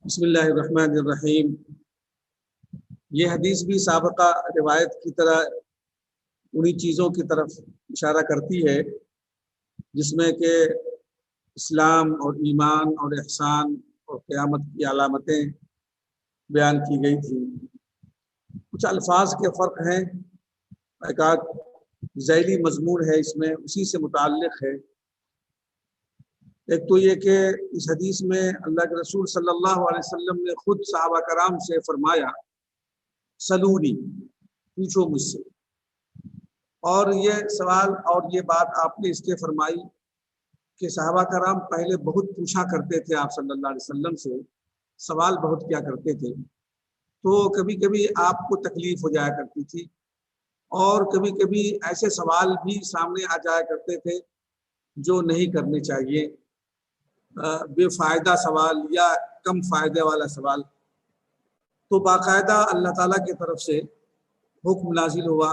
بسم اللہ الرحمن الرحیم۔ یہ حدیث بھی سابقہ روایت کی طرح انہی چیزوں کی طرف اشارہ کرتی ہے جس میں کہ اسلام اور ایمان اور احسان اور قیامت کی علامتیں بیان کی گئی تھیں۔ کچھ الفاظ کے فرق ہیں، ایک آدھ ذیلی مضمون ہے اس میں، اسی سے متعلق ہے۔ ایک تو یہ کہ اس حدیث میں اللہ کے رسول صلی اللہ علیہ وسلم نے خود صحابہ کرام سے فرمایا سلونی، پوچھو مجھ سے، اور یہ سوال اور یہ بات آپ نے اس لیے فرمائی کہ صحابہ کرام پہلے بہت پوچھا کرتے تھے آپ صلی اللہ علیہ وسلم سے، سوال بہت کیا کرتے تھے، تو کبھی کبھی آپ کو تکلیف ہو جایا کرتی تھی اور کبھی کبھی ایسے سوال بھی سامنے آ جایا کرتے تھے جو نہیں کرنے چاہیے، بے فائدہ سوال یا کم فائدے والا سوال۔ تو باقاعدہ اللہ تعالیٰ کی طرف سے حکم نازل ہوا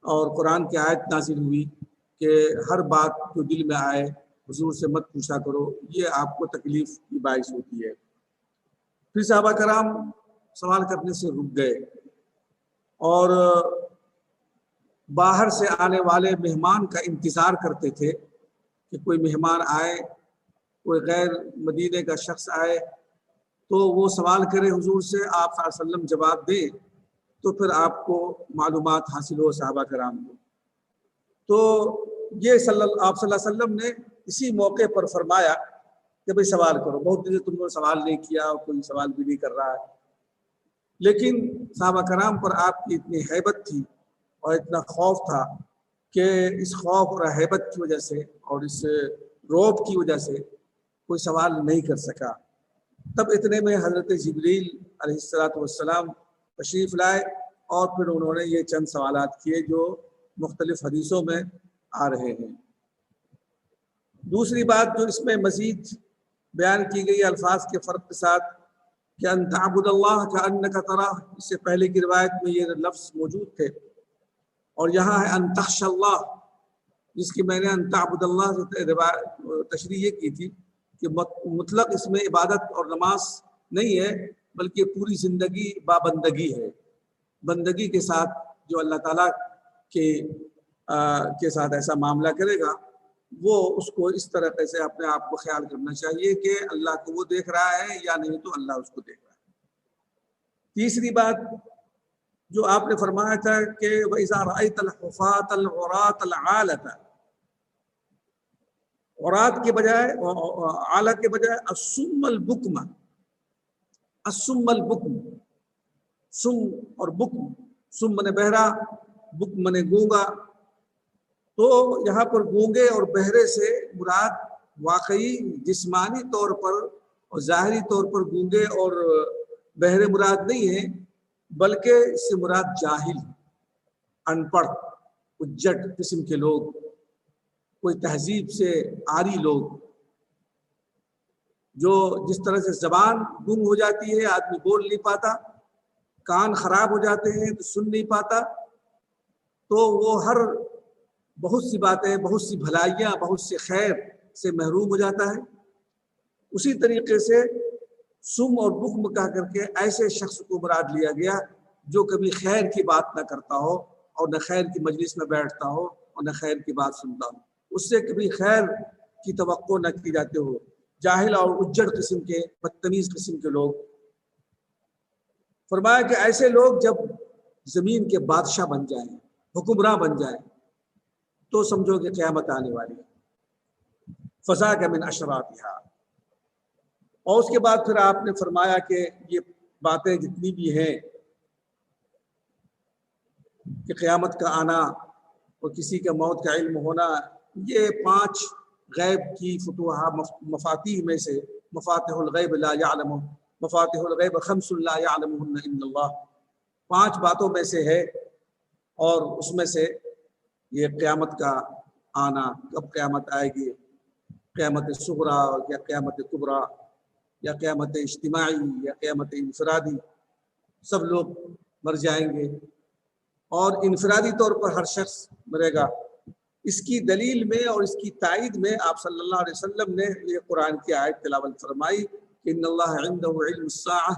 اور قرآن کی آیت نازل ہوئی کہ ہر بات جو دل میں آئے حضور سے مت پوچھا کرو، یہ آپ کو تکلیف کی باعث ہوتی ہے۔ پھر صحابہ کرام سوال کرنے سے رک گئے اور باہر سے آنے والے مہمان کا انتظار کرتے تھے کہ کوئی مہمان آئے، کوئی غیر مدینے کا شخص آئے تو وہ سوال کرے حضور سے، آپ صلی اللہ علیہ وسلم جواب دیں تو پھر آپ کو معلومات حاصل ہو صحابہ کرام کو۔ تو یہ آپ صلی اللہ علیہ وسلم نے اسی موقع پر فرمایا کہ بھئی سوال کرو، بہت دن سے تم نے سوال نہیں کیا اور کوئی سوال بھی نہیں کر رہا ہے۔ لیکن صحابہ کرام پر آپ کی اتنی ہیبت تھی اور اتنا خوف تھا کہ اس خوف اور ہیبت کی وجہ سے اور اس رعب کی وجہ سے کوئی سوال نہیں کر سکا۔ تب اتنے میں حضرت جبریل علیہ السلام تشریف لائے اور پھر انہوں نے یہ چند سوالات کیے جو مختلف حدیثوں میں آ رہے ہیں۔ دوسری بات جو اس میں مزید بیان کی گئی الفاظ کے فرق کے ساتھ کہ ان تعبد اللہ کأنک تراہ، اس سے پہلے کی روایت میں یہ لفظ موجود تھے اور یہاں ہے ان تخشى اللہ، جس کی میں نے ان تعبد اللہ سے تشریح یہ کی تھی کہ مطلق اس میں عبادت اور نماز نہیں ہے بلکہ پوری زندگی بابندگی ہے، بندگی کے ساتھ جو اللہ تعالیٰ کے ساتھ ایسا معاملہ کرے گا وہ اس کو اس طرح سے اپنے آپ کو خیال کرنا چاہیے کہ اللہ کو وہ دیکھ رہا ہے یا نہیں تو اللہ اس کو دیکھ رہا ہے۔ تیسری بات جو آپ نے فرمایا تھا کہ وَإِذَا رَأَيْتَ الْحُفَاةَ الْعُرَاةَ الْعَالَةَ، عورات کے بجائے اعلیٰ کے بجائے السم البکم، السم البکم، سم اور بکم، سم منے بہرا، بکم منے گونگا۔ تو یہاں پر گونگے اور بہرے سے مراد واقعی جسمانی طور پر اور ظاہری طور پر گونگے اور بہرے مراد نہیں ہیں بلکہ اس سے مراد جاہل، ان پڑھ، اجٹ قسم کے لوگ، کوئی تہذیب سے عاری لوگ، جو جس طرح سے زبان گم ہو جاتی ہے، آدمی بول نہیں پاتا، کان خراب ہو جاتے ہیں تو سن نہیں پاتا، تو وہ ہر بہت سی باتیں، بہت سی بھلائیاں، بہت سے خیر سے محروم ہو جاتا ہے۔ اسی طریقے سے سم اور بکم کہہ کر کے ایسے شخص کو مراد لیا گیا جو کبھی خیر کی بات نہ کرتا ہو اور نہ خیر کی مجلس میں بیٹھتا ہو اور نہ خیر کی بات سنتا ہو، اس سے کبھی خیر کی توقع نہ کی جاتے ہو، جاہل اور اجڑ قسم کے، بدتمیز قسم کے لوگ۔ فرمایا کہ ایسے لوگ جب زمین کے بادشاہ بن جائیں، حکمراں بن جائیں تو سمجھو کہ قیامت آنے والی ہے۔ فذاک من اشراطھا۔ اور اس کے بعد پھر آپ نے فرمایا کہ یہ باتیں جتنی بھی ہیں کہ قیامت کا آنا اور کسی کے موت کا علم ہونا، یہ 5 غیب کی مفاتیح میں سے، مفاتیح الغیب لا یعلم، مفاتیح الغیب 5 لا یعلمہن الا اللہ، 5 باتوں میں سے ہے، اور اس میں سے یہ قیامت کا آنا، کب قیامت آئے گی، قیامت صغریٰ یا قیامت کبریٰ یا قیامت اجتماعی یا قیامت انفرادی، سب لوگ مر جائیں گے اور انفرادی طور پر ہر شخص مرے گا۔ اس کی دلیل میں اور اس کی تائید میں آپ صلی اللہ علیہ وسلم نے یہ قرآن کی آیت تلاوت فرمائی کہ ان اللہ عنده علم الساعة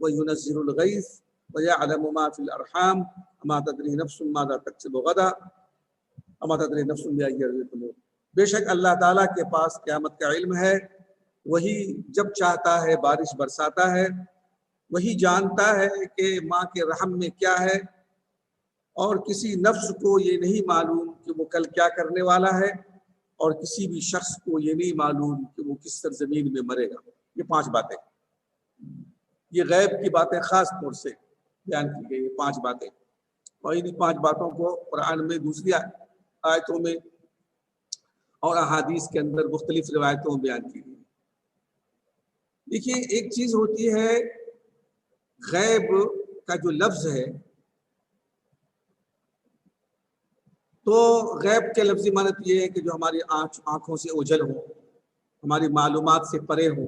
وينزل الغیث ويعلم ما في الارحام وما تدری نفس ماذا تکسب غدا وما تدری نفس بأي ارض تموت. بے شک اللہ تعالیٰ کے پاس قیامت کا علم ہے، وہی جب چاہتا ہے بارش برساتا ہے، وہی جانتا ہے کہ ماں کے رحم میں کیا ہے، اور کسی نفس کو یہ نہیں معلوم کہ وہ کل کیا کرنے والا ہے، اور کسی بھی شخص کو یہ نہیں معلوم کہ وہ کس سرزمین میں مرے گا. یہ 5 باتیں، یہ غیب کی باتیں خاص طور سے بیان کی گئی، یہ 5 باتیں. اور انہیں 5 باتوں کو قرآن میں دوسری آیتوں میں اور احادیث کے اندر مختلف روایتوں میں بیان کی گئی. دیکھیے ایک چیز ہوتی ہے غیب کا جو لفظ ہے، تو غیب کے لفظی معنی تو یہ ہے کہ جو ہماری آنکھوں سے اوجھل ہو، ہماری معلومات سے پرے ہو،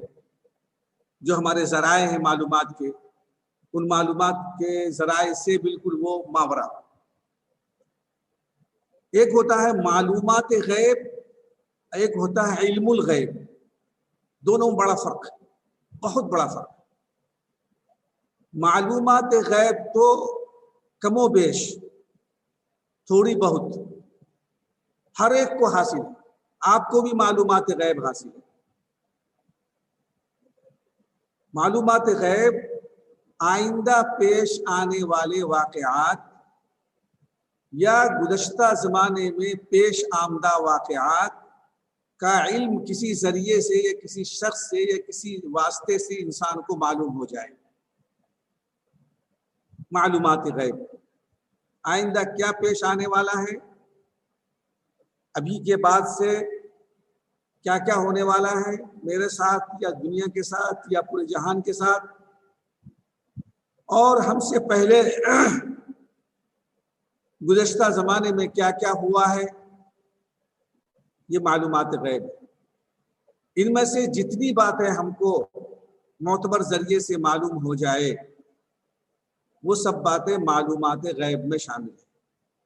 جو ہمارے ذرائع ہیں معلومات کے، ان معلومات کے ذرائع سے بالکل وہ ماورا. ایک ہوتا ہے معلومات غیب، ایک ہوتا ہے علم الغیب. دونوں میں بڑا فرق ہے، بہت بڑا فرق. معلومات غیب تو کم و بیش تھوڑی بہت ہر ایک کو حاصل ہے. آپ کو بھی معلومات غیب حاصل ہے. معلومات غیب آئندہ پیش آنے والے واقعات یا گزشتہ زمانے میں پیش آمدہ واقعات کا علم کسی ذریعے سے یا کسی شخص سے یا کسی واسطے سے انسان کو معلوم ہو جائے. معلومات غیب آئندہ کیا پیش آنے والا ہے، ابھی کے بعد سے کیا کیا ہونے والا ہے میرے ساتھ یا دنیا کے ساتھ یا پورے جہان کے ساتھ، اور ہم سے پہلے گزشتہ زمانے میں کیا کیا ہوا ہے، یہ معلومات غیب. ان میں سے جتنی باتیں ہم کو معتبر ذریعے سے معلوم ہو جائے وہ سب باتیں معلومات غیب میں شامل ہیں.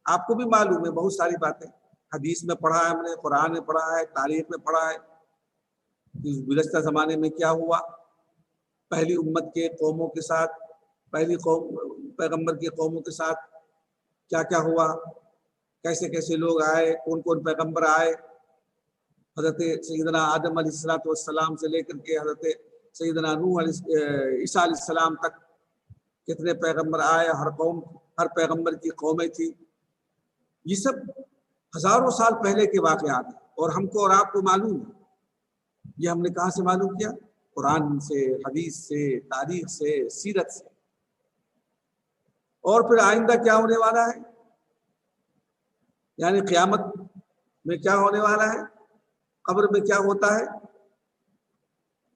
آپ کو بھی معلوم ہے بہت ساری باتیں، حدیث میں پڑھا ہے ہم نے، قرآن میں پڑھا ہے، تاریخ میں پڑھا ہے کہ گزشتہ زمانے میں کیا ہوا، پہلی امت کے قوموں کے ساتھ، پہلی قوم پیغمبر کی قوموں کے ساتھ کیا کیا ہوا، کیسے کیسے لوگ آئے، کون کون پیغمبر آئے. حضرت سیدنا آدم علیہ السلام سے لے کر کے حضرت سیدنا نوح عیسیٰ علیہ السلام تک کتنے پیغمبر آئے، ہر پیغمبر کی قومیں تھی. یہ سب ہزاروں سال پہلے کے واقعات ہیں، اور ہم کو اور آپ کو معلوم ہے. یہ ہم نے کہاں سے معلوم کیا؟ قرآن سے، حدیث سے، تاریخ سے، سیرت سے. اور پھر آئندہ کیا ہونے والا ہے، یعنی قیامت میں کیا ہونے والا ہے، قبر میں کیا ہوتا ہے،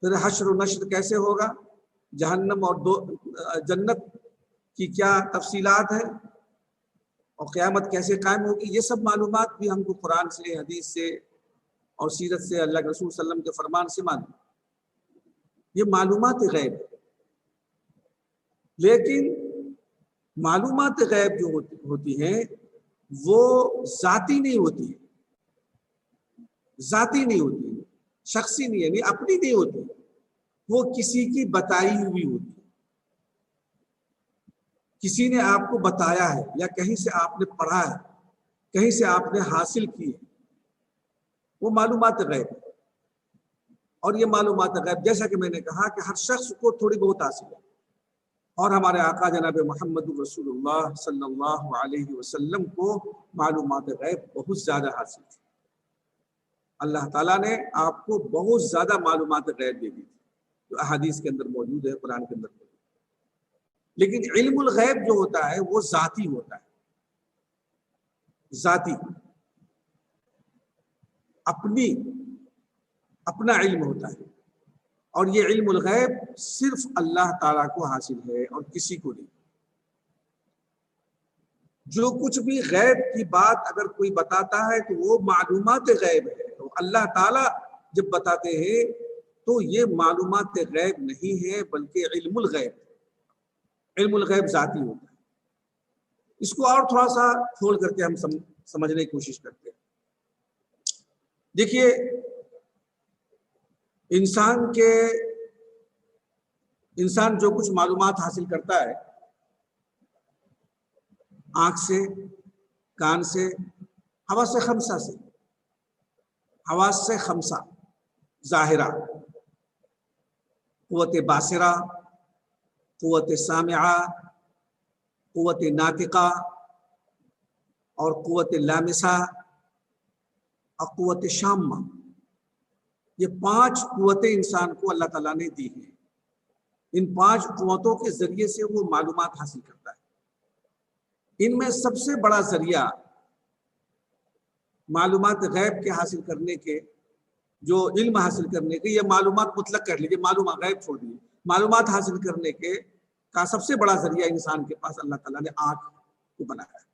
پھر حشر و نشر کیسے ہوگا، جہنم اور جنت کی کیا تفصیلات ہیں، اور قیامت کیسے قائم ہوگی. یہ سب معلومات بھی ہم کو قرآن سے، حدیث سے اور سیرت سے، اللہ کے رسول صلی اللہ علیہ وسلم کے فرمان سے معلوم. یہ معلومات غیب. لیکن معلومات غیب جو ہوتی ہیں وہ ذاتی نہیں ہوتی، ذاتی نہیں ہوتی، شخصی نہیں، یعنی اپنی نہیں ہوتی، وہ کسی کی بتائی ہوئی ہوتی. کسی نے آپ کو بتایا ہے، یا کہیں سے آپ نے پڑھا ہے، کہیں سے آپ نے حاصل کی ہے، وہ معلومات غیب. اور یہ معلومات غیب جیسا کہ میں نے کہا کہ ہر شخص کو تھوڑی بہت حاصل ہے. اور ہمارے آقا جناب محمد رسول اللہ صلی اللہ علیہ وسلم کو معلومات غیب بہت زیادہ حاصل تھی. اللہ تعالیٰ نے آپ کو بہت زیادہ معلومات غیب دے دی تھی، جو احادیث کے اندر موجود ہے، قرآن کے اندر موجود ہے. لیکن علم الغیب جو ہوتا ہے وہ ذاتی ہوتا ہے، ذاتی، اپنا علم ہوتا ہے. اور یہ علم الغیب صرف اللہ تعالیٰ کو حاصل ہے اور کسی کو نہیں. جو کچھ بھی غیب کی بات اگر کوئی بتاتا ہے تو وہ معلومات غیب ہے. تو اللہ تعالیٰ جب بتاتے ہیں تو یہ معلومات غیب نہیں ہے بلکہ علم الغیب. علم الغیب ذاتی ہوتا ہے. اس کو اور تھوڑا سا کھول کر کے ہم سمجھنے کی کوشش کرتے ہیں. دیکھیے انسان کے انسان جو کچھ معلومات حاصل کرتا ہے آنکھ سے، کان سے، حواس خمسہ سے، حواس سے خمسہ ظاہرہ، قوت باصرہ، قوت سامعہ، قوت ناطقہ اور قوت لامسہ اور قوت شامہ، یہ 5 قوتیں انسان کو اللہ تعالیٰ نے دی ہیں۔ ان 5 قوتوں کے ذریعے سے وہ معلومات حاصل کرتا ہے۔ ان میں سب سے بڑا ذریعہ معلومات غیب کے حاصل کرنے کے، جو علم حاصل کرنے کے، یہ معلومات مطلق کر لیجیے، معلومات غیب چھوڑ دیجیے، معلومات حاصل کرنے کے کا سب سے بڑا ذریعہ انسان کے پاس اللہ تعالیٰ نے آنکھ کو بنایا ہے۔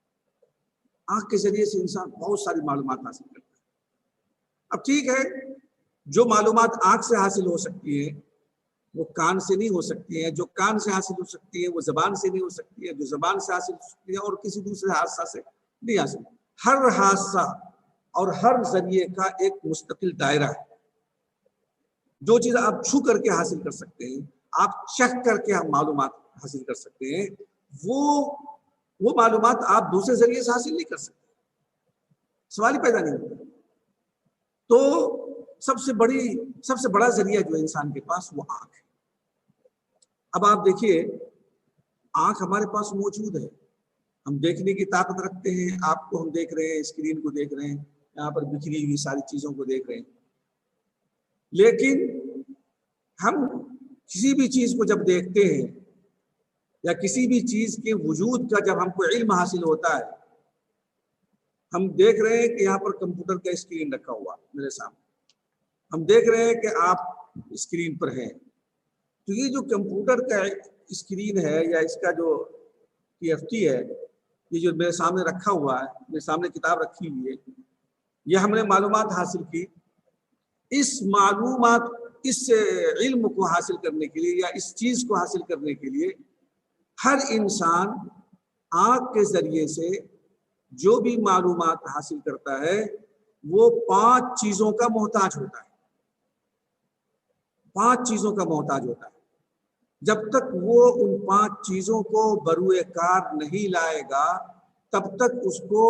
آنکھ کے ذریعے سے انسان بہت ساری معلومات حاصل کرتا ہے۔ اب ٹھیک ہے، جو معلومات آنکھ سے حاصل ہو سکتی ہیں وہ کان سے نہیں ہو سکتی ہیں، جو کان سے حاصل ہو سکتی ہے وہ زبان سے نہیں ہو سکتی ہے، جو زبان سے حاصل ہو سکتی ہے اور کسی دوسرے حادثہ سے نہیں حاصل۔ ہر حادثہ اور ہر ذریعے کا ایک مستقل دائرہ ہے۔ جو چیز آپ چھو کر کے حاصل کر سکتے ہیں، آپ چکھ کر کے آپ معلومات حاصل کر سکتے ہیں، وہ معلومات آپ دوسرے ذریعے سے حاصل نہیں کر سکتے، سوال ہی پیدا نہیں ہوتا۔ تو سب سے بڑا ذریعہ جو ہے انسان کے پاس وہ آنکھ ہے۔ اب آپ دیکھیے، آنکھ ہمارے پاس موجود ہے، ہم دیکھنے کی طاقت رکھتے ہیں، آپ کو ہم دیکھ رہے ہیں، اسکرین کو دیکھ رہے ہیں، یہاں پر بکھری ہوئی ساری چیزوں کو دیکھ رہے ہیں، لیکن ہم کسی بھی چیز کو جب دیکھتے ہیں یا کسی بھی چیز کے وجود کا جب ہم کو علم حاصل ہوتا ہے، ہم دیکھ رہے ہیں کہ یہاں پر کمپیوٹر کا اسکرین رکھا ہوا میرے سامنے، ہم دیکھ رہے ہیں کہ آپ اسکرین پر ہیں، تو یہ جو کمپیوٹر کا اسکرین ہے یا اس کا جو TFT ہے، یہ جو میرے سامنے رکھا ہوا ہے، میرے سامنے کتاب رکھی ہوئی ہے، یہ ہم نے معلومات حاصل کی۔ اس علم کو حاصل کرنے کے لیے یا اس چیز کو حاصل کرنے کے لیے ہر انسان آنکھ کے ذریعے سے جو بھی معلومات حاصل کرتا ہے وہ 5 چیزوں کا محتاج ہوتا ہے۔ 5 چیزوں کا محتاج ہوتا ہے۔ جب تک وہ ان 5 چیزوں کو بروئے کار نہیں لائے گا تب تک اس کو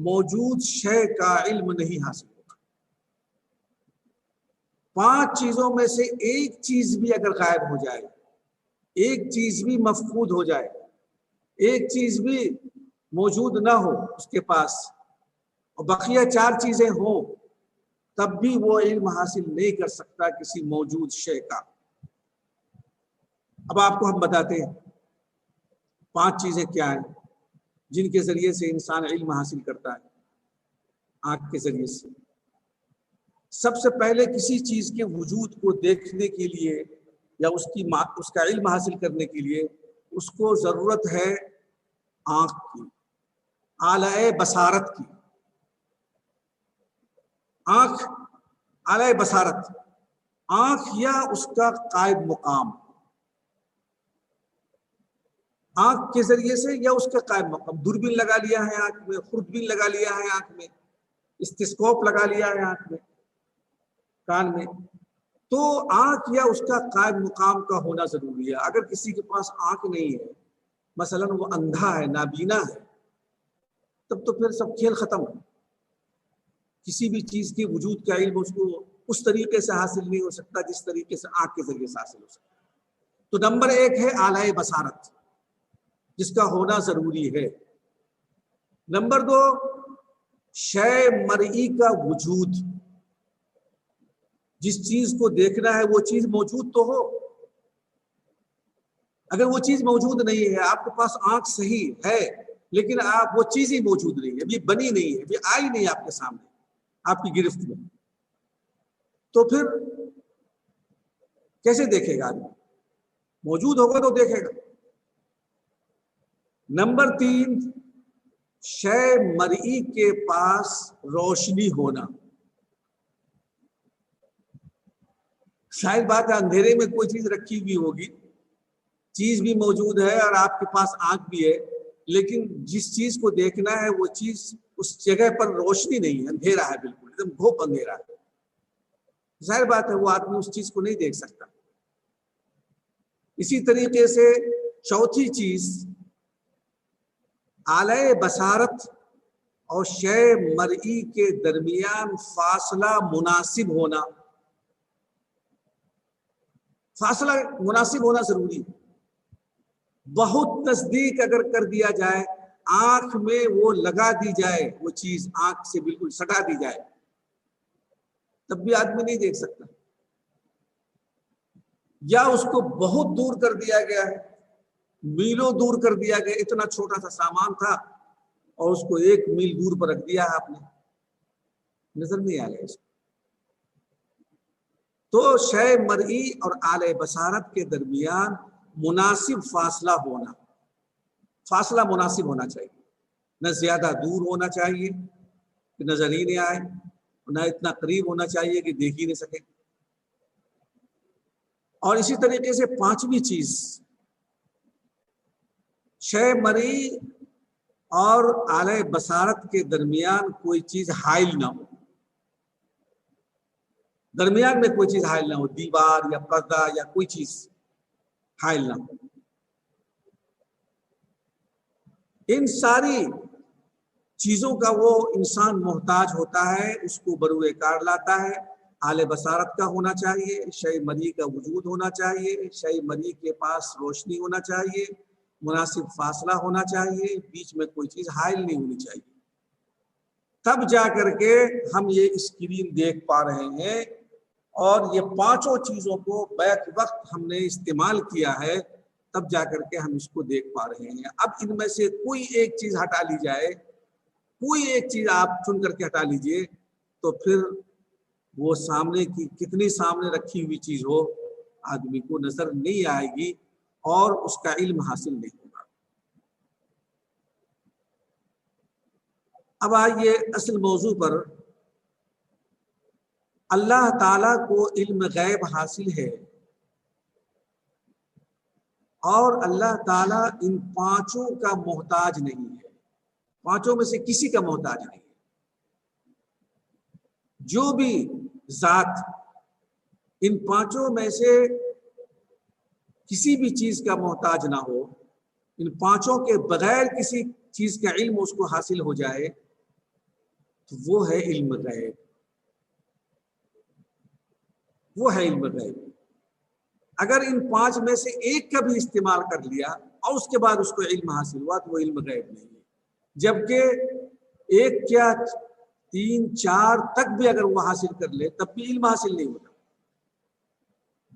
موجود شے کا علم نہیں حاصل ہوگا۔ 5 چیزوں میں سے ایک چیز بھی اگر غائب ہو جائے، ایک چیز بھی مفقود ہو جائے، ایک چیز بھی موجود نہ ہو اس کے پاس، اور بقیہ 4 چیزیں ہوں، تب بھی وہ علم حاصل نہیں کر سکتا کسی موجود شے کا۔ اب آپ کو ہم بتاتے ہیں 5 چیزیں کیا ہیں جن کے ذریعے سے انسان علم حاصل کرتا ہے آنکھ کے ذریعے سے۔ سب سے پہلے کسی چیز کے وجود کو دیکھنے کے لیے یا اس کا علم حاصل کرنے کے لیے اس کو ضرورت ہے آنکھ کی، اعلی بصارت کی۔ آنکھ اعلی بصارت، آنکھ یا اس کا قائم مقام، آنکھ کے ذریعے سے یا اس کا قائم مقام۔ دوربین لگا لیا ہے آنکھ میں، خوردبین لگا لیا ہے آنکھ میں، اسٹیتھوسکوپ لگا لیا ہے آنکھ میں، کان میں، تو آنکھ یا اس کا قائم مقام کا ہونا ضروری ہے۔ اگر کسی کے پاس آنکھ نہیں ہے، مثلا وہ اندھا ہے، نابینا ہے، تب تو پھر سب کھیل ختم ہے۔ کسی بھی چیز کے وجود کا علم اس کو اس طریقے سے حاصل نہیں ہو سکتا جس طریقے سے آنکھ کے ذریعے سے حاصل ہو سکتا۔ تو نمبر 1 ہے اعلی بصارت، جس کا ہونا ضروری ہے۔ نمبر 2 شے مرئی کا وجود، جس چیز کو دیکھنا ہے وہ چیز موجود تو ہو۔ اگر وہ چیز موجود نہیں ہے، آپ کے پاس آنکھ صحیح ہے لیکن وہ چیز ہی موجود نہیں ہے، ابھی بنی نہیں ہے، ابھی آئی نہیں آپ کے سامنے، آپ کی گرفت میں، تو پھر کیسے دیکھے گا آدمی؟ موجود ہوگا تو دیکھے گا۔ نمبر 3 شے مرئی کے پاس روشنی ہونا۔ شاید بات ہے اندھیرے میں کوئی چیز رکھی ہوئی ہوگی، چیز بھی موجود ہے اور آپ کے پاس آنکھ بھی ہے، لیکن جس چیز کو دیکھنا ہے وہ چیز اس جگہ پر روشنی نہیں ہے، اندھیرا ہے، بالکل ایک دم گھوپ اندھیرا ہے۔ ظاہر بات ہے وہ آدمی اس چیز کو نہیں دیکھ سکتا۔ اسی طریقے سے چوتھی چیز اعلی بصارت اور شے مرئی کے درمیان فاصلہ مناسب ہونا، فاصلہ مناسب ہونا ضروری ہے۔ بہت نزدیک اگر کر دیا جائے، آنکھ میں وہ لگا دی جائے، وہ چیز آنکھ سے بالکل سٹا دی جائے، تب بھی آدمی نہیں دیکھ سکتا، یا اس کو بہت دور کر دیا گیا ہے، میلوں دور کر دیا گیا، اتنا چھوٹا سا سامان تھا اور اس کو 1 میل دور پر رکھ دیا ہے آپ نے، نظر نہیں آ گیا اس کو۔ تو شے مرئی اور اعلی بصارت کے درمیان مناسب فاصلہ ہونا، فاصلہ مناسب ہونا چاہیے، نہ زیادہ دور ہونا چاہیے کہ نظر ہی نہیں آئے، نہ اتنا قریب ہونا چاہیے کہ دیکھ ہی نہیں سکے۔ اور اسی طریقے سے پانچویں چیز، شے مرئی اور اعلی بصارت کے درمیان کوئی چیز حائل نہ ہو، درمیان میں کوئی چیز حائل نہ ہو، دیوار یا پردہ یا کوئی چیز حائل نہ ہو۔ ان ساری چیزوں کا وہ انسان محتاج ہوتا ہے، اس کو بروئے کار لاتا ہے۔ اعلی بصارت کا ہونا چاہیے، شے مرئی کا وجود ہونا چاہیے، شے مرئی کے پاس روشنی ہونا چاہیے، مناسب فاصلہ ہونا چاہیے، بیچ میں کوئی چیز حائل نہیں ہونی چاہیے، تب جا کر کے ہم یہ اسکرین دیکھ پا رہے ہیں۔ اور یہ پانچوں چیزوں کو بیک وقت ہم نے استعمال کیا ہے، تب جا کر کے ہم اس کو دیکھ پا رہے ہیں۔ اب ان میں سے کوئی ایک چیز ہٹا لی جائے، کوئی ایک چیز آپ چن کر کے ہٹا لیجئے، تو پھر وہ سامنے کی کتنی سامنے رکھی ہوئی چیز ہو، آدمی کو نظر نہیں آئے گی اور اس کا علم حاصل نہیں ہوگا۔ اب آئیے اصل موضوع پر۔ اللہ تعالیٰ کو علم غیب حاصل ہے، اور اللہ تعالیٰ ان پانچوں کا محتاج نہیں ہے، پانچوں میں سے کسی کا محتاج نہیں ہے۔ جو بھی ذات ان پانچوں میں سے کسی بھی چیز کا محتاج نہ ہو، ان پانچوں کے بغیر کسی چیز کا علم اس کو حاصل ہو جائے، تو وہ ہے علم غیب، وہ ہے علم غیب۔ اگر ان پانچ میں سے ایک کا بھی استعمال کر لیا اور اس کے بعد اس کو علم حاصل ہوا، تو وہ علم غیب نہیں ہے۔ جبکہ ایک کیا 3 4 تک بھی اگر وہ حاصل کر لے، تب بھی علم حاصل نہیں ہوتا۔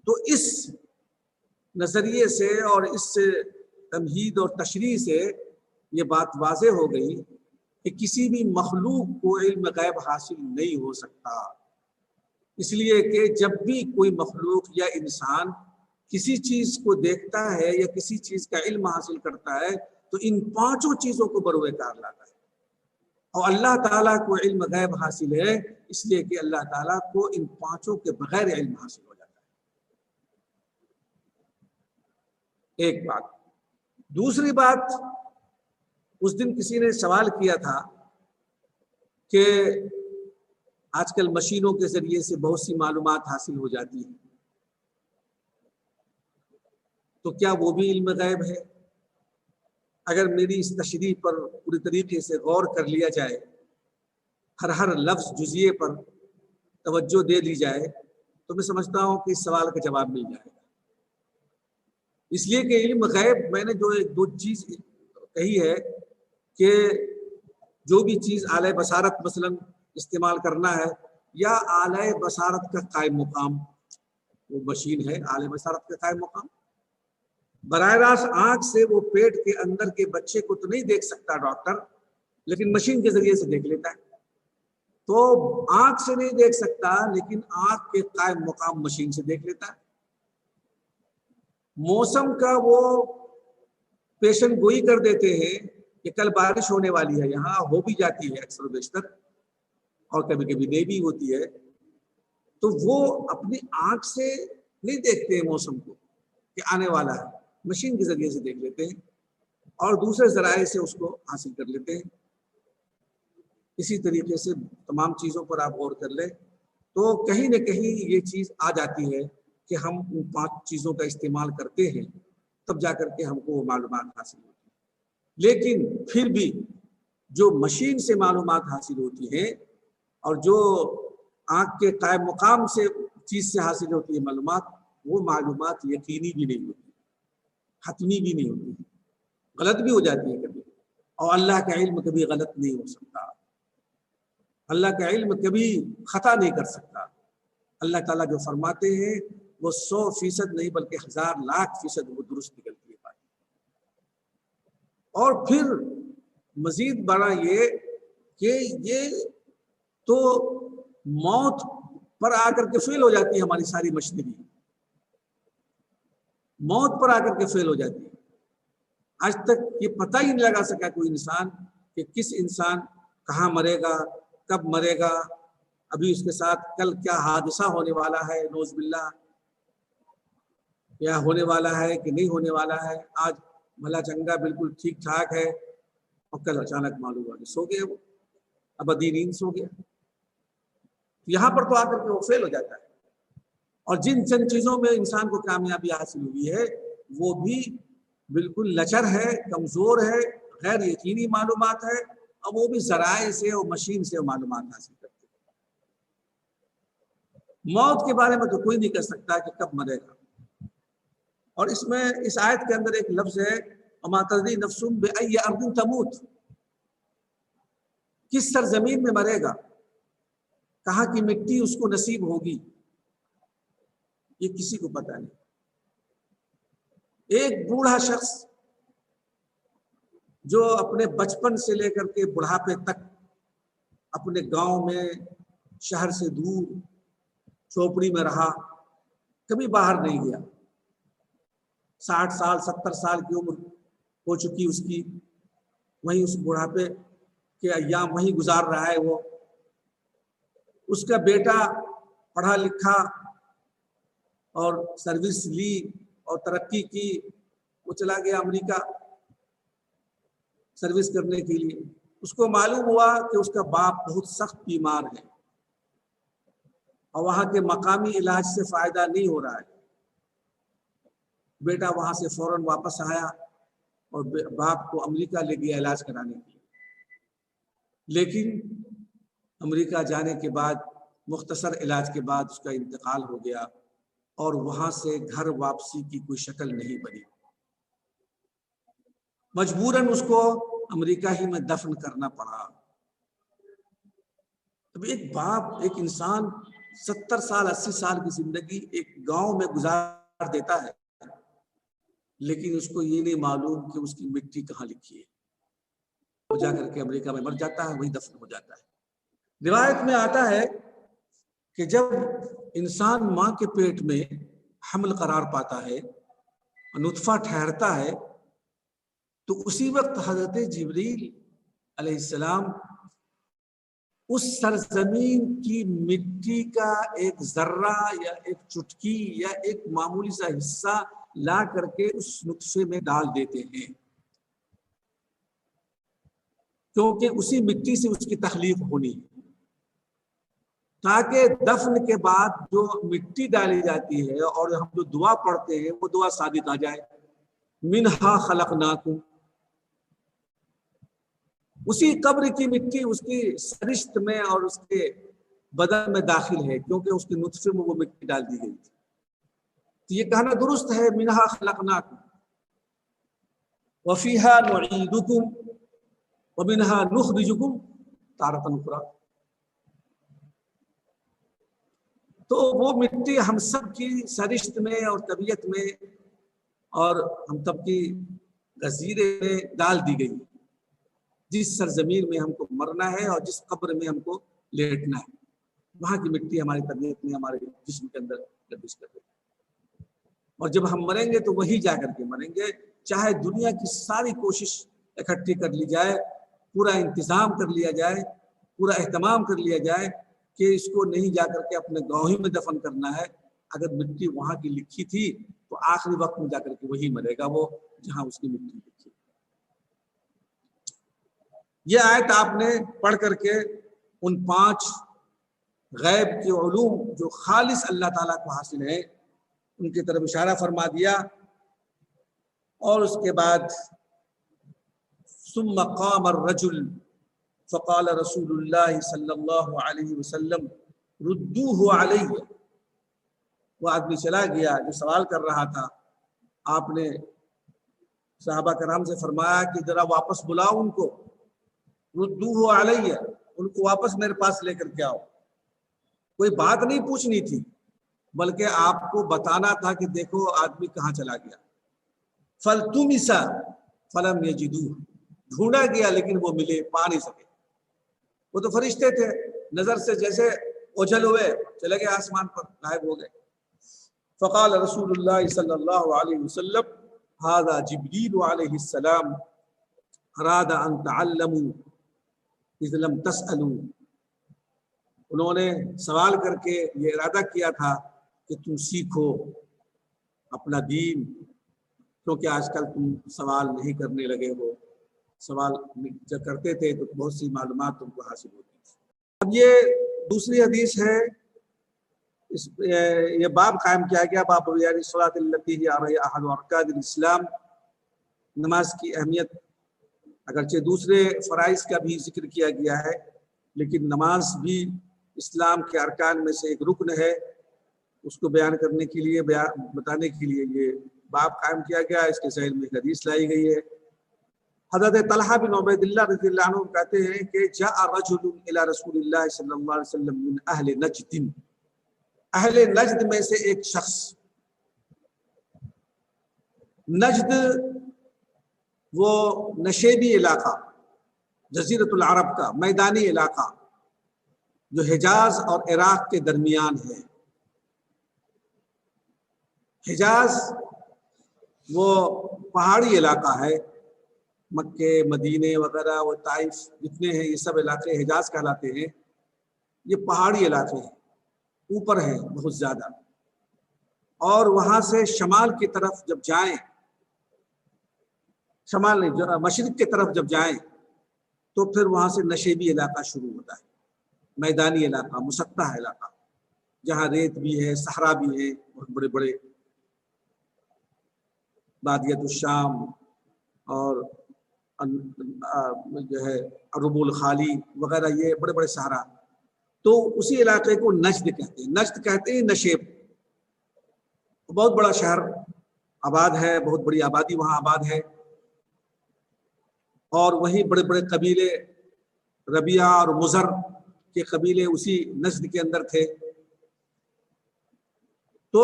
تو اس نظریے سے اور اس تمہید اور تشریح سے یہ بات واضح ہو گئی کہ کسی بھی مخلوق کو علم غیب حاصل نہیں ہو سکتا، اس لیے کہ جب بھی کوئی مخلوق یا انسان کسی چیز کو دیکھتا ہے یا کسی چیز کا علم حاصل کرتا ہے، تو ان پانچوں چیزوں کو بروئے کار لاتا ہے۔ اور اللہ تعالیٰ کو علم غیب حاصل ہے، اس لیے کہ اللہ تعالیٰ کو ان پانچوں کے بغیر علم حاصل ہو جاتا ہے۔ ایک بات۔ دوسری بات، اس دن کسی نے سوال کیا تھا کہ آج کل مشینوں کے ذریعے سے بہت سی معلومات حاصل ہو جاتی ہیں، تو کیا وہ بھی علم غیب ہے؟ اگر میری اس تشریح پر پوری طریقے سے غور کر لیا جائے، ہر لفظ جزئیے پر توجہ دے لی جائے، تو میں سمجھتا ہوں کہ اس سوال کا جواب مل جائے گا۔ اس لیے کہ علم غیب، میں نے جو 2 چیز کہی ہے کہ جو بھی چیز اعلی بصارت مثلا استعمال کرنا ہے، یا اعلی بصارت کا قائم مقام، وہ مشین ہے اعلی بصارت کا قائم مقام، براہ راست آنکھ سے وہ پیٹ کے اندر کے بچے کو تو نہیں دیکھ سکتا ڈاکٹر، لیکن مشین کے ذریعے سے دیکھ لیتا ہے۔ تو آنکھ سے نہیں دیکھ سکتا، لیکن آنکھ کے قائم مقام مشین سے دیکھ لیتا ہے۔ موسم کا وہ پیشن گوئی کر دیتے ہیں کہ کل بارش ہونے والی ہے، یہاں ہو بھی جاتی ہے اکثر و بیشتر، اور کبھی کبھی نہیں بھی ہوتی ہے، تو وہ اپنی آنکھ سے نہیں دیکھتے ہیں موسم کو کہ آنے والا ہے، مشین کے ذریعے سے دیکھ لیتے ہیں اور دوسرے ذرائع سے اس کو حاصل کر لیتے ہیں۔ اسی طریقے سے تمام چیزوں پر آپ غور کر لیں تو کہیں نہ کہیں یہ چیز آ جاتی ہے کہ ہم ان 5 چیزوں کا استعمال کرتے ہیں تب جا کر کے ہم کو وہ معلومات حاصل ہوتی ہے۔ لیکن پھر بھی جو مشین سے معلومات حاصل ہوتی ہیں اور جو آنکھ کے قائم مقام سے چیز سے حاصل ہوتی ہے معلومات، وہ معلومات یقینی بھی نہیں ہوتی، حتمی بھی نہیں ہوتی، غلط بھی ہو جاتی ہے کبھی۔ اور اللہ کا علم کبھی غلط نہیں ہو سکتا، اللہ کا علم کبھی خطا نہیں کر سکتا۔ اللہ تعالیٰ جو فرماتے ہیں وہ 100% نہیں بلکہ 1000,00,000% وہ درست نکلتی ہے بات۔ اور پھر مزید بڑا یہ کہ یہ تو موت پر آ کر کے فیل ہو جاتی ہے ہماری ساری مشینری، موت پر آ کر کے فیل ہو جاتی ہے۔ آج تک یہ پتہ ہی نہیں لگا سکا کوئی انسان کہ کس انسان کہاں مرے گا، کب مرے گا، ابھی اس کے ساتھ کل کیا حادثہ ہونے والا ہے، نعوذ باللہ، یا ہونے والا ہے کہ نہیں ہونے والا ہے۔ آج بھلا چنگا بالکل ٹھیک ٹھاک ہے اور کل اچانک معلوم ہوا کہ سو گیا، وہ ابدی نیند سو گیا۔ یہاں پر تو آ کر کے وہ فیل ہو جاتا ہے۔ اور جن چند چیزوں میں انسان کو کامیابی حاصل ہوئی ہے وہ بھی بالکل لچر ہے، کمزور ہے، غیر یقینی معلومات ہے، اور وہ بھی ذرائع سے اور مشین سے معلومات حاصل کرتے ہیں۔ موت کے بارے میں تو کوئی نہیں کہہ سکتا کہ کب مرے گا۔ اور اس میں اس آیت کے اندر ایک لفظ ہے وَمَا تَدْرِي نَفْسٌ بِأَيِّ أَرْضٍ تَمُوتُ، کس سرزمین میں مرے گا، کہاں کی مٹی اس کو نصیب ہوگی، یہ کسی کو پتہ نہیں۔ ایک بوڑھا شخص جو اپنے بچپن سے لے کر کے بڑھاپے تک اپنے گاؤں میں، شہر سے دور چوپڑی میں رہا، کبھی باہر نہیں گیا، 60 سال 70 سال کی عمر ہو چکی اس کی، وہیں اس بڑھاپے کے ایام وہیں گزار رہا ہے وہ۔ اس کا بیٹا پڑھا لکھا اور سروس لی اور ترقی کی، وہ چلا گیا امریکہ سروس کرنے کے لیے۔ اس کو معلوم ہوا کہ اس کا باپ بہت سخت بیمار ہے اور وہاں کے مقامی علاج سے فائدہ نہیں ہو رہا ہے۔ بیٹا وہاں سے فوراً واپس آیا اور باپ کو امریکہ لے گیا علاج کرانے کے لیے۔ لیکن امریکہ جانے کے بعد مختصر علاج کے بعد اس کا انتقال ہو گیا اور وہاں سے گھر واپسی کی کوئی شکل نہیں بنی۔ مجبوراً اس کو امریکہ ہی میں دفن کرنا پڑا۔ اب ایک باپ، ایک انسان 70 سال 80 سال کی زندگی ایک گاؤں میں گزار دیتا ہے، لیکن اس کو یہ نہیں معلوم کہ اس کی مٹی کہاں لکھی ہے۔ وہ جا کر کے امریکہ میں مر جاتا ہے، وہی دفن ہو جاتا ہے۔ روایت میں آتا ہے کہ جب انسان ماں کے پیٹ میں حمل قرار پاتا ہے، نطفہ ٹھہرتا ہے، تو اسی وقت حضرت جبریل علیہ السلام اس سرزمین کی مٹی کا ایک ذرہ یا ایک چٹکی یا ایک معمولی سا حصہ لا کر کے اس نطفے میں ڈال دیتے ہیں، کیونکہ اسی مٹی سے اس کی تخلیق ہونی ہے، تاکہ دفن کے بعد جو مٹی ڈالی جاتی ہے اور ہم جو دعا پڑھتے ہیں وہ دعا صادق آ جائے، منہا خلقناکم۔ اسی قبر کی مٹی اس کی سرشت میں اور اس کے بدن میں داخل ہے، کیونکہ اس کے نطفے میں وہ مٹی ڈال دی گئی تھی۔ تو یہ کہنا درست ہے، منہا خلقناکم وفیہا نعیدکم ومنہا نخرجکم تارۃ اخری۔ تو وہ مٹی ہم سب کی سرشت میں اور طبیعت میں اور ہم سب کی غزیرے میں ڈال دی گئی، جس سرزمین میں ہم کو مرنا ہے اور جس قبر میں ہم کو لیٹنا ہے، وہاں کی مٹی ہماری طبیعت میں، ہمارے جسم کے اندر گردش کر دیتی ہے۔ اور جب ہم مریں گے تو وہی جا کر کے مریں گے، چاہے دنیا کی ساری کوشش اکٹھی کر لی جائے، پورا انتظام کر لیا جائے، پورا اہتمام کر لیا جائے کہ اس کو نہیں جا کر کے اپنے گاؤں ہی میں دفن کرنا ہے، اگر مٹی وہاں کی لکھی تھی تو آخری وقت میں جا کر کے وہی مرے گا وہ جہاں اس کی مٹی لکھی۔ یہ آیت آپ نے پڑھ کر کے ان 5 غیب کے علوم جو خالص اللہ تعالیٰ کو حاصل ہے ان کی طرف اشارہ فرما دیا، اور اس کے بعد ثم قام الرجل فقال رسول اللہ صلی اللہ علیہ وسلم ردوه علی، وہ آدمی چلا گیا جو سوال کر رہا تھا، آپ نے صحابہ کرام سے فرمایا کہ ذرا واپس بلاؤ ان کو، ردوه علی، ان کو واپس میرے پاس لے کر کے آؤ۔ کوئی بات نہیں پوچھنی تھی، بلکہ آپ کو بتانا تھا کہ دیکھو آدمی کہاں چلا گیا۔ فَالْتُمِسَ فَلَمْ يَجِدُوهُ، ڈھونڈا گیا لیکن وہ ملے، پا نہیں سکے۔ وہ تو فرشتے تھے، نظر سے جیسے اوجھل ہوئے چلے گئے، آسمان پر غائب ہو گئے۔ فقال رسول اللہ صلی اللہ علیہ وسلم هذا جبریل علیہ السلام اراد ان تعلموا اذ لم تسألوا، انہوں نے سوال کر کے یہ ارادہ کیا تھا کہ تم سیکھو اپنا دین، کیونکہ آج کل تم سوال نہیں کرنے لگے ہو، سوال جب کرتے تھے تو بہت سی معلومات تم کو حاصل ہوتی تھی۔ اب یہ دوسری حدیث ہے، یہ باب قائم کیا گیا، باب بیان الصلاۃ التی ہی احد ارکان الاسلام، نماز کی اہمیت۔ اگرچہ دوسرے فرائض کا بھی ذکر کیا گیا ہے، لیکن نماز بھی اسلام کے ارکان میں سے ایک رکن ہے، اس کو بیان کرنے کے لیے، بتانے کے لیے یہ باب قائم کیا گیا۔ اس کے ذیل میں ایک حدیث لائی گئی ہے۔ حضرت طلحہ بن عبید اللہ رضی اللہ عنہ کہتے ہیں کہ جاء رجل الی رسول اللہ صلی اللہ علیہ وسلم من اہل نجد، اہل نجد میں سے ایک شخص، نجد وہ نشیبی علاقہ، جزیرۃ العرب کا میدانی علاقہ جو حجاز اور عراق کے درمیان ہے۔ حجاز وہ پہاڑی علاقہ ہے، مکے، مدینے وغیرہ، وہ طائف جتنے ہیں یہ سب علاقے حجاز کہلاتے ہیں۔ یہ پہاڑی علاقے ہیں، اوپر ہیں بہت زیادہ، اور وہاں سے شمال کی طرف جب جائیں، شمال نہیں، مشرق کی طرف جب جائیں تو پھر وہاں سے نشیبی علاقہ شروع ہوتا ہے، میدانی علاقہ، مسطح علاقہ، جہاں ریت بھی ہے، صحرا بھی ہے، بہت بڑے بڑے، بادیت الشام اور جو ہے عرب الخالی وغیرہ، یہ بڑے بڑے صحرا، تو اسی علاقے کو نجد کہتے ہیں۔ نجد کہتے ہیں نشیب، بہت بڑا شہر آباد ہے، بہت بڑی آبادی وہاں آباد ہے، اور وہیں بڑے بڑے قبیلے، ربیعہ اور مزر کے قبیلے اسی نجد کے اندر تھے۔ تو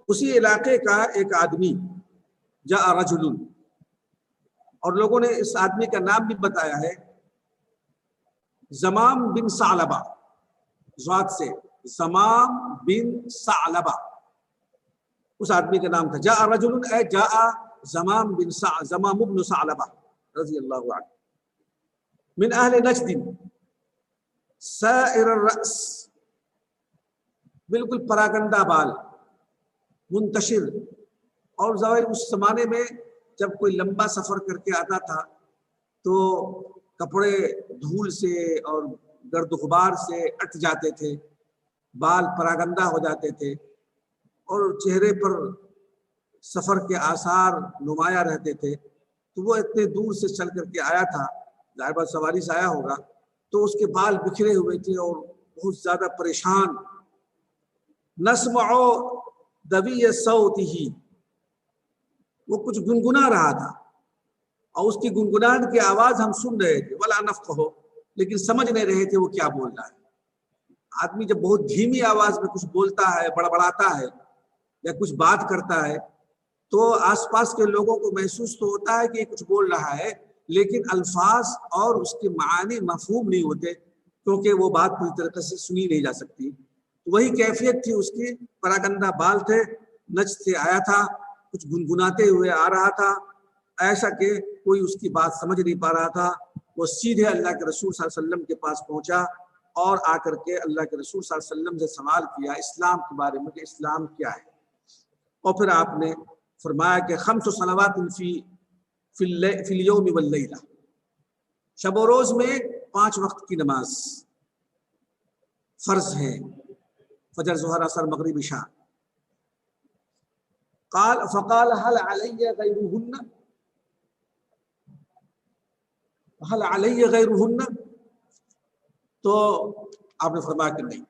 اسی علاقے کا ایک آدمی، جاء رجل، اور لوگوں نے اس آدمی کا نام بھی بتایا ہے، زمام بن ثعلبہ، ذات سے زمام بن ثعلبہ، اس آدمی کا نام تھا۔ جاء رجل اے جاء زمام بن ثعلبہ رضی اللہ عنہ، من اہل نجد، سائر الرأس، بالکل پراگندہ بال، منتشر، اور ظاہر اس زمانے میں جب کوئی لمبا سفر کر کے آتا تھا تو کپڑے دھول سے اور گرد و غبار سے اٹ جاتے تھے، بال پراگندہ ہو جاتے تھے، اور چہرے پر سفر کے آثار نمایاں رہتے تھے۔ تو وہ اتنے دور سے چل کر کے آیا تھا، ظاہر بات سواری سے آیا ہوگا، تو اس کے بال بکھرے ہوئے تھے اور بہت زیادہ پریشان۔ نسمع دوی صوتہ، وہ کچھ گنگنا رہا تھا، اور اس کی گنگنان کی آواز ہم سن رہے تھے، ولا نفقہ، لیکن سمجھ نہیں رہے تھے وہ کیا بول رہا ہے۔ آدمی جب بہت دھیمی آواز میں کچھ بولتا ہے، بڑبڑاتا ہے یا کچھ بات کرتا ہے، تو آس پاس کے لوگوں کو محسوس تو ہوتا ہے کہ یہ کچھ بول رہا ہے، لیکن الفاظ اور اس کے معانی مفہوم نہیں ہوتے، کیونکہ وہ بات پوری طریقے سے سنی نہیں جا سکتی۔ وہی کیفیت تھی اس کی، پراگندہ بال تھے، نجد سے آیا تھا، کچھ گنگناتے ہوئے آ رہا تھا، ایسا کہ کوئی اس کی بات سمجھ نہیں پا رہا تھا۔ وہ سیدھے اللہ کے رسول صلی اللہ علیہ وسلم کے پاس پہنچا، اور آ کر کے اللہ کے رسول صلی اللہ علیہ وسلم سے سوال کیا اسلام کے بارے میں کہ اسلام کیا ہے، اور پھر آپ نے فرمایا کہ خمس صلوات فی الیوم واللیلہ، شب و روز میں 5 وقت کی نماز فرض ہے، فجر، ظہر، عصر، مغرب، عشاء۔ فقال هل علی غیرهن، هل علی غیرهن، تو آپ نے فرمایا کہ نہیں،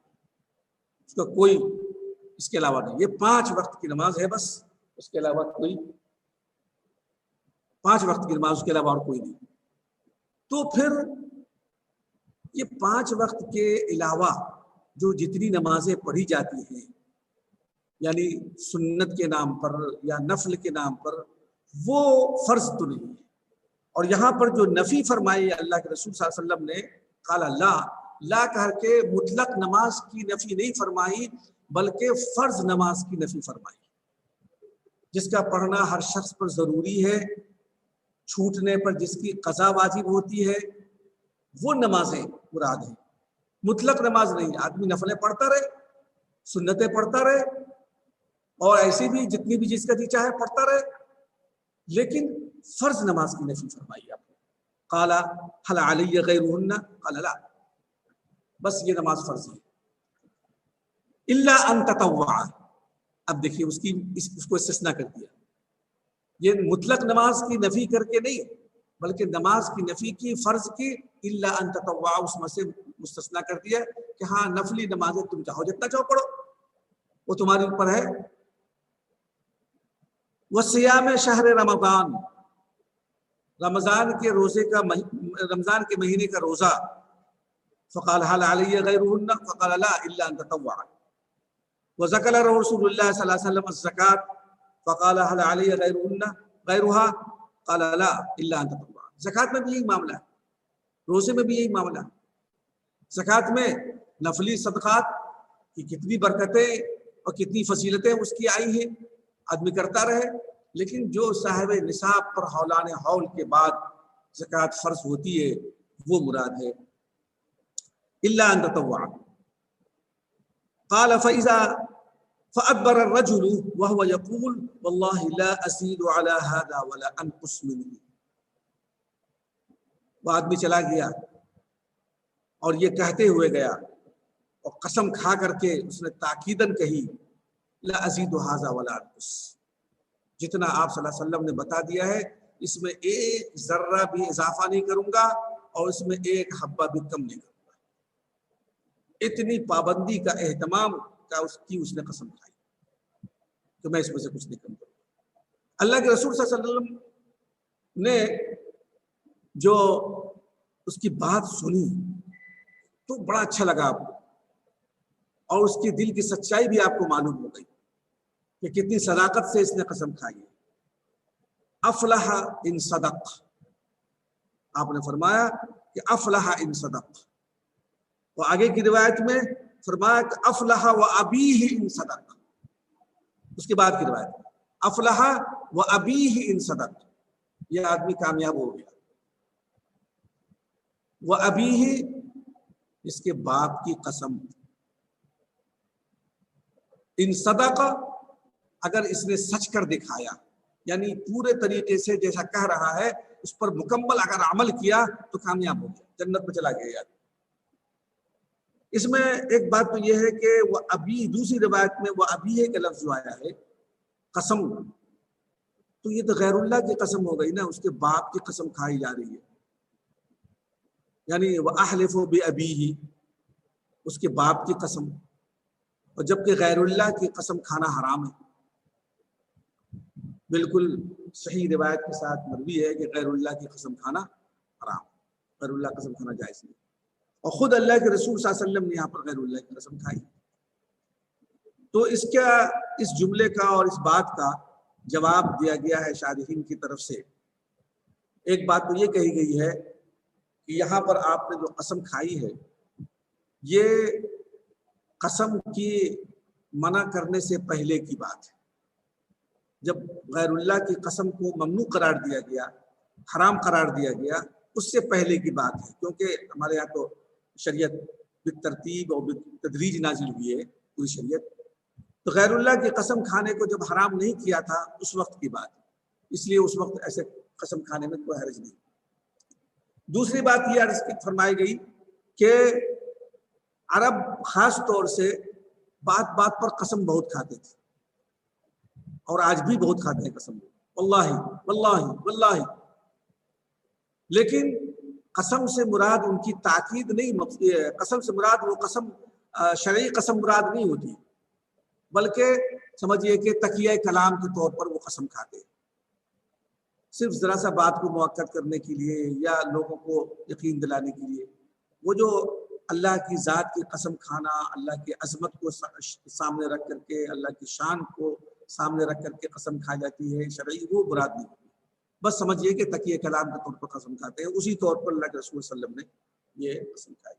اس کا کوئی اس کے علاوہ نہیں، یہ 5 وقت کی نماز ہے بس، اس کے علاوہ کوئی 5 وقت کی نماز، اس کے علاوہ اور کوئی نہیں۔ تو پھر یہ 5 وقت کے علاوہ جو جتنی نمازیں پڑھی جاتی ہیں، یعنی سنت کے نام پر یا نفل کے نام پر، وہ فرض تو نہیں ہے۔ اور یہاں پر جو نفی فرمائی اللہ کے رسول صلی اللہ علیہ وسلم نے، قال لا کہہ کے مطلق نماز کی نفی نہیں فرمائی، بلکہ فرض نماز کی نفی فرمائی، جس کا پڑھنا ہر شخص پر ضروری ہے، چھوٹنے پر جس کی قضا واجب ہوتی ہے، وہ نمازیں مراد ہیں، مطلق نماز نہیں۔ آدمی نفلیں پڑھتا رہے، سنتیں پڑھتا رہے، اور ایسی بھی جتنی بھی جس کا جی چاہے پڑھتا رہے، لیکن فرض نماز کی نفی فرمائی آپ نے۔ قال هل علی غیرهن، قال لا، بس یہ نماز فرض ہے۔ الا ان تطوع، اب دیکھیے اس کو استثناء کر دیا، یہ مطلق نماز کی نفی کر کے نہیں، بلکہ نماز کی نفی کی، فرض کی، الا ان تطوع اس میں سے مستثنیٰ کر دیا کہ ہاں نفلی نمازیں تم چاہو جتنا چاہو پڑھو، وہ تمہارے اوپر ہے۔ وصیام شہر رمضان، رمضان کے روزے کا رمضان کے مہینے کا روزہ، فقال هل علی غیرهن، فقال لا الا ان تطوع۔ وذکر رسول اللہ صلی اللہ علیہ وسلم الزکاة، فقال هل علی غیرها، قال لا الا ان تطوع۔ زکوٰۃ میں بھی یہی معاملہ ہے، روزے میں بھی یہی معاملہ ہے۔ زکوٰۃ میں نفلی صدقات کی کتنی برکتیں اور کتنی فضیلتیں اس کی آئی ہیں، آدمی کرتا رہے، لیکن جو صاحب نصاب پر حولان حول کے بعد زکوٰۃ فرض ہوتی ہے وہ مراد ہے۔ الا ان تطوع۔ قال فأدبر الرجل وهو يقول والله لا أزيد على هذا ولا أنقص منه۔ وہ آدمی چلا گیا اور یہ کہتے ہوئے گیا، اور قسم کھا کر کے اس نے تاکیداً کہی، لا أزيد هذا ولا أنقص، جتنا آپ صلی اللہ علیہ وسلم نے بتا دیا ہے اس میں ایک ذرہ بھی اضافہ نہیں کروں گا، اور اس میں ایک حبہ بھی کم نہیں کروں گا۔ اتنی پابندی کا اہتمام کا اس نے قسم کھائی کہ میں اس میں سے کچھ نہیں کم کروں گا۔ اللہ کے رسول صلی اللہ علیہ وسلم نے جو اس کی بات سنی تو بڑا اچھا لگا آپ کو، اور اس کی دل کی سچائی بھی آپ کو معلوم ہو گئی کہ کتنی صداقت سے اس نے قسم کھائی ہے۔ افلح ان صدق، آپ نے فرمایا کہ افلح ان صدق، اور آگے کی روایت میں فرمایا کہ افلح و ابیہ ان صدق، اس کے بعد کی روایت افلح و ابیہ ان صدق، یہ آدمی کامیاب ہو گیا۔ و ابیہ، اس کے باپ کی قسم، ان صدق، اگر اس نے سچ کر دکھایا، یعنی پورے طریقے سے جیسا کہہ رہا ہے اس پر مکمل اگر عمل کیا تو کامیاب ہو گیا، جنت میں چلا گیا۔ اس میں ایک بات تو یہ ہے کہ وہ ابی، دوسری روایت میں وہ ابی کا لفظ جو آیا ہے قسم، تو یہ تو غیر اللہ کی قسم ہو گئی نا، اس کے باپ کی قسم کھائی جا رہی ہے، یعنی وہ احلف بابیہ، اس کے باپ کی قسم، اور جبکہ غیر اللہ کی قسم کھانا حرام ہے۔ بالکل صحیح روایت کے ساتھ مروی ہے کہ غیر اللہ کی قسم کھانا حرام، غیر اللہ کی قسم کھانا جائز نہیں، اور خود اللہ کے رسول صلی اللہ علیہ وسلم نے یہاں پر غیر اللہ کی قسم کھائی۔ تو اس جملے کا اور اس بات کا جواب دیا گیا ہے شارحین کی طرف سے۔ ایک بات تو یہ کہی گئی ہے کہ یہاں پر آپ نے جو قسم کھائی ہے یہ قسم کی منع کرنے سے پہلے کی بات ہے، جب غیر اللہ کی قسم کو ممنوع قرار دیا گیا، حرام قرار دیا گیا، اس سے پہلے کی بات ہے، کیونکہ ہمارے یہاں تو شریعت بالترتیب اور بالتدریج نازل ہوئی ہے پوری شریعت، تو غیر اللہ کی قسم کھانے کو جب حرام نہیں کیا تھا اس وقت کی بات، اس لیے اس وقت ایسے قسم کھانے میں کوئی حرج نہیں۔ دوسری بات یہ عرض فرمائی گئی کہ عرب خاص طور سے بات بات پر قسم بہت کھاتے تھے، اور آج بھی بہت کھاتے ہیں قسم، واللہ واللہ واللہ، لیکن قسم سے مراد ان کی تاکید نہیں، قسم سے مراد وہ قسم شرعی قسم مراد نہیں ہوتی، بلکہ سمجھیے کہ تکیہ کلام کے طور پر وہ قسم کھاتے ہیں، صرف ذرا سا بات کو مؤکد کرنے کے لیے یا لوگوں کو یقین دلانے کے لیے۔ وہ جو اللہ کی ذات کی قسم کھانا، اللہ کی عظمت کو سامنے رکھ کر کے، اللہ کی شان کو سامنے رکھ کر کے قسم کھا جاتی ہے شرعی، وہ مراد نہیں ہوتی، بس سمجھیے کہ تکیہ کلام کے طور پر قسم کھاتے ہیں، اسی طور پر اللہ کے رسول صلی اللہ علیہ وسلم نے یہ قسم کھائی۔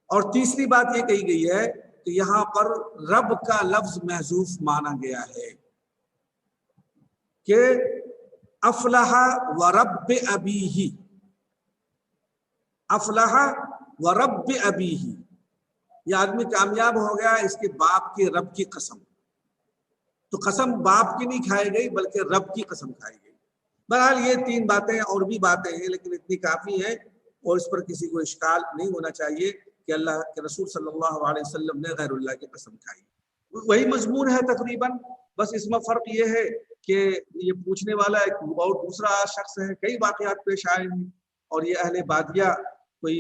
اور تیسری بات یہ کہی گئی ہے کہ یہاں پر رب کا لفظ محذوف مانا گیا ہے کہ افلح ورب ابیہ، افلح ورب ابیہ، یہ آدمی کامیاب ہو گیا اس کے باپ کے رب کی قسم، تو قسم باپ کی نہیں کھائی گئی بلکہ رب کی قسم کھائی گئی۔ بہرحال یہ تین باتیں، اور بھی باتیں ہیں لیکن اتنی کافی ہیں، اور اس پر کسی کو اشکال نہیں ہونا چاہیے کہ اللہ کے رسول صلی اللہ علیہ وسلم نے غیر اللہ کی قسم کھائی، وہی مضمون ہے تقریباً، بس اس میں فرق یہ ہے کہ یہ پوچھنے والا ایک اور دوسرا شخص ہے، کئی واقعات پیش آئے ہیں، اور یہ اہل بادیہ کوئی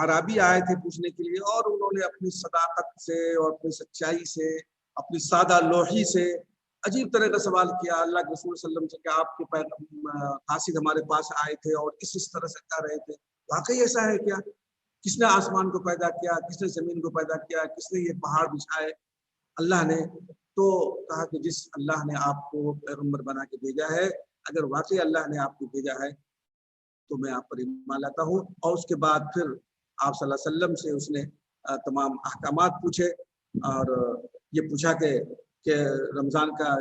عرابی آئے تھے پوچھنے کے لیے، اور انہوں نے اپنی صداقت سے اور اپنی سچائی سے، اپنی سادہ لوحی سے عجیب طرح کا سوال کیا اللہ کے رسول صلی اللہ علیہ وسلم سے کہ آپ کے قاصد ہمارے پاس آئے تھے اور اس طرح سے کہہ رہے تھے، واقعی ایسا ہے کیا؟ کس نے آسمان کو پیدا کیا؟ کس نے زمین کو پیدا کیا؟ کس نے یہ پہاڑ بچھائے؟ اللہ نے۔ تو کہا کہ جس اللہ نے آپ کو پیغمبر بنا کے بھیجا ہے، اگر واقعی اللہ نے آپ کو بھیجا ہے تو میں آپ پر ایمان لاتا ہوں۔ اور اس کے بعد پھر آپ صلی اللہ علیہ وسلم سے اس نے تمام احکامات پوچھے، اور یہ پوچھا کہ رمضان کا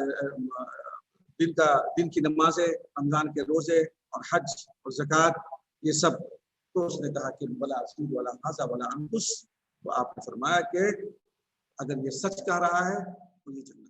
دن کی نمازیں، رمضان کے روزے اور حج اور زکوٰۃ، یہ سب، تو اس نے کہا کہ بلا سود ولا حاضہ ولا انقص، تو آپ نے فرمایا کہ اگر یہ سچ کہہ رہا ہے تو یہ جنت